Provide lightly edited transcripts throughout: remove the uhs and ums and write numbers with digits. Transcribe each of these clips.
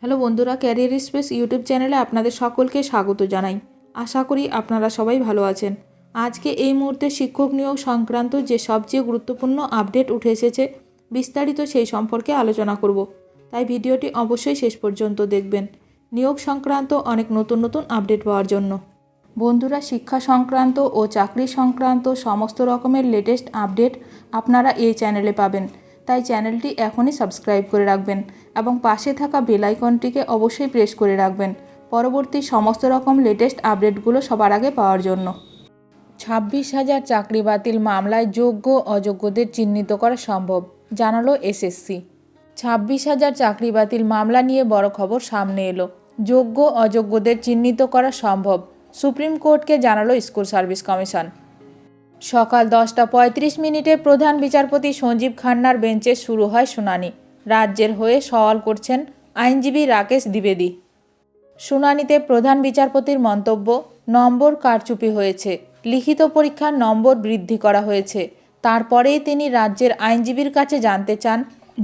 Hello বন্ধুরা, career space YouTube চ্যানেলে আপনাদের সকলকে স্বাগত জানাই। আশা করি আপনারা সবাই ভালো আছেন। আজকে এই মুহূর্তে শিক্ষক নিয়োগ সংক্রান্ত যে সবচেয়ে গুরুত্বপূর্ণ আপডেট উঠে এসেছে, বিস্তারিত সেই সম্পর্কে আলোচনা করব। তাই ভিডিওটি অবশ্যই শেষ পর্যন্ত দেখবেন নিয়োগ সংক্রান্ত অনেক নতুন নতুন আপডেট পাওয়ার জন্য। বন্ধুরা, শিক্ষা সংক্রান্ত ও চাকরি সংক্রান্ত সমস্ত রকমের লেটেস্ট আপডেট আপনারা এই চ্যানেলে পাবেন। তাই চ্যানেলটি এখনই সাবস্ক্রাইব করে রাখবেন এবং পাশে থাকা বেল আইকনটিকে অবশ্যই প্রেস করে রাখবেন পরবর্তী সমস্ত রকম লেটেস্ট আপডেটগুলো সবার আগে পাওয়ার জন্য। 26,000 চাকরি বাতিল মামলায় যোগ্য অযোগ্যদের চিহ্নিত করা সম্ভব, জানালো এসএসসি। 26,000 চাকরি বাতিল মামলা নিয়ে বড় খবর সামনে এলো। যোগ্য অযোগ্যদের চিহ্নিত করা সম্ভব, সুপ্রিম কোর্টকে জানালো স্কুল সার্ভিস কমিশন। সকাল 10:35 প্রধান বিচারপতি সঞ্জীব খান্নার বেঞ্চে শুরু হয় শুনানি। রাজ্যের হয়ে সওয়াল করছেন আইনজীবী রাকেশ দ্বিবেদী। শুনানিতে প্রধান বিচারপতির মন্তব্য, নম্বর কারচুপি হয়েছে, লিখিত পরীক্ষার নম্বর বৃদ্ধি করা হয়েছে। তারপরেই তিনি রাজ্যের আইনজীবীর কাছে জানতে চান,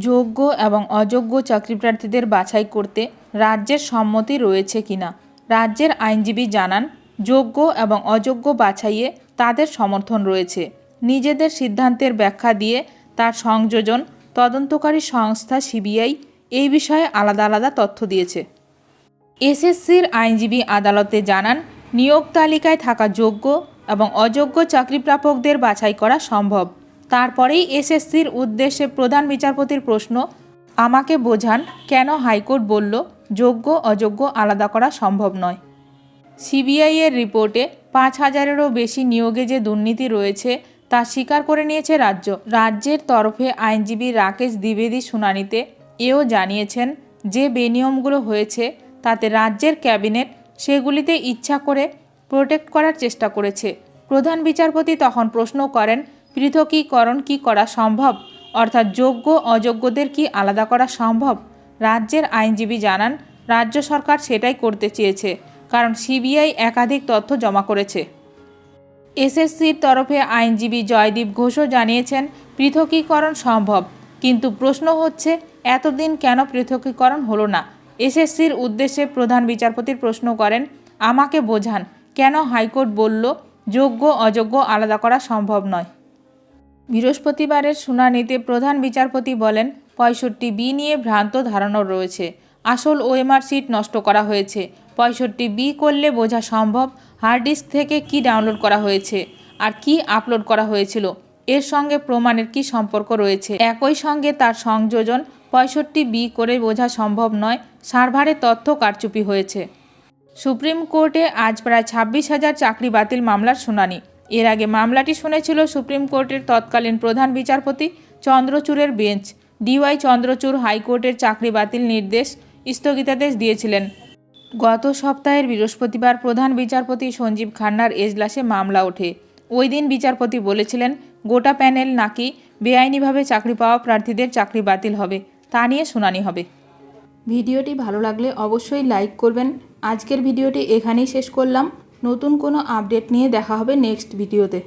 যোগ্য এবং অযোগ্য চাকরিপ্রার্থীদের বাছাই করতে রাজ্যের সম্মতি রয়েছে কিনা। রাজ্যের আইনজীবী জানান, যোগ্য এবং অযোগ্য বাছাইয়ে তাদের সমর্থন রয়েছে। নিজেদের সিদ্ধান্তের ব্যাখ্যা দিয়ে তার সংযোজন তদন্তকারী সংস্থা সিবিআই এই বিষয়ে আলাদা আলাদা তথ্য দিয়েছে। এসএসসির আইনজীবী আদালতে জানান, নিয়োগ তালিকায় থাকা যোগ্য এবং অযোগ্য চাকরিপ্রাপকদের বাছাই করা সম্ভব। তারপরেই এসএসসির উদ্দেশ্যে প্রধান বিচারপতির প্রশ্ন, আমাকে বোঝান কেন হাইকোর্ট বলল যোগ্য অযোগ্য আলাদা করা সম্ভব নয়। সিবিআইয়ের রিপোর্টে 5,000-এরও বেশি নিয়োগে যে দুর্নীতি রয়েছে তা স্বীকার করে নিয়েছে রাজ্য। রাজ্যের তরফে আইনজীবী রাকেশ দ্বিবেদী শুনানিতে এও জানিয়েছেন, যে বেনিয়মগুলো হয়েছে তাতে রাজ্যের ক্যাবিনেট সেগুলিতে ইচ্ছা করে প্রোটেক্ট করার চেষ্টা করেছে। প্রধান বিচারপতি তখন প্রশ্ন করেন, পৃথকীকরণ কি করা সম্ভব, অর্থাৎ যোগ্য অযোগ্যদের কি আলাদা করা সম্ভব। রাজ্যের আইনজীবী জানান, রাজ্য সরকার সেটাই করতে চেয়েছে, কারণ সিবিআই একাধিক তথ্য জমা করেছে। এসএসসির তরফে আইনজীবী জয়দীপ ঘোষও জানিয়েছেন, পৃথকীকরণ সম্ভব, কিন্তু প্রশ্ন হচ্ছে এতদিন কেন পৃথকীকরণ হলো না। এসএসসির উদ্দেশ্যে প্রধান বিচারপতির প্রশ্ন করেন, আমাকে বোঝান কেন হাইকোর্ট বলল যোগ্য অযোগ্য আলাদা করা সম্ভব নয়। বৃহস্পতিবারের শুনানিতে প্রধান বিচারপতি বলেন, 65B নিয়ে ভ্রান্ত ধারণা রয়েছে। আসল ওএমআর সিট নষ্ট করা হয়েছে। 65B করলে বোঝা সম্ভব হার্ড ডিস্ক থেকে কি ডাউনলোড করা হয়েছে আর কি আপলোড করা হয়েছিল, এর সঙ্গে প্রমাণের কি সম্পর্ক রয়েছে। একই সঙ্গে তার সংযোজন 65B করে বোঝা সম্ভব নয়, সার্ভারে তথ্য কারচুপি হয়েছে। সুপ্রিম কোর্টে আজ প্রায় 26,000 চাকরি বাতিল মামলার শুনানি। এর আগে মামলাটি শুনেছিল সুপ্রিম কোর্টের তৎকালীন প্রধান বিচারপতি চন্দ্রচূড়ের বেঞ্চ। ডিওয়াই চন্দ্রচূড় হাইকোর্টের চাকরি বাতিল নির্দেশ স্থগিতাদেশ দিয়েছিলেন। গত সপ্তাহের বৃহস্পতিবার প্রধান বিচারপতি সঞ্জীব খান্নার এজলাসে মামলা ওঠে। ওই দিন বিচারপতি বলেছিলেন, গোটা প্যানেল নাকি বেআইনিভাবে চাকরি পাওয়া প্রার্থীদের চাকরি বাতিল হবে, তা নিয়ে শুনানি হবে। ভিডিওটি ভালো লাগলে অবশ্যই লাইক করবেন। আজকের ভিডিওটি এখানেই শেষ করলাম। নতুন কোনো আপডেট নিয়ে দেখা হবে নেক্সট ভিডিওতে।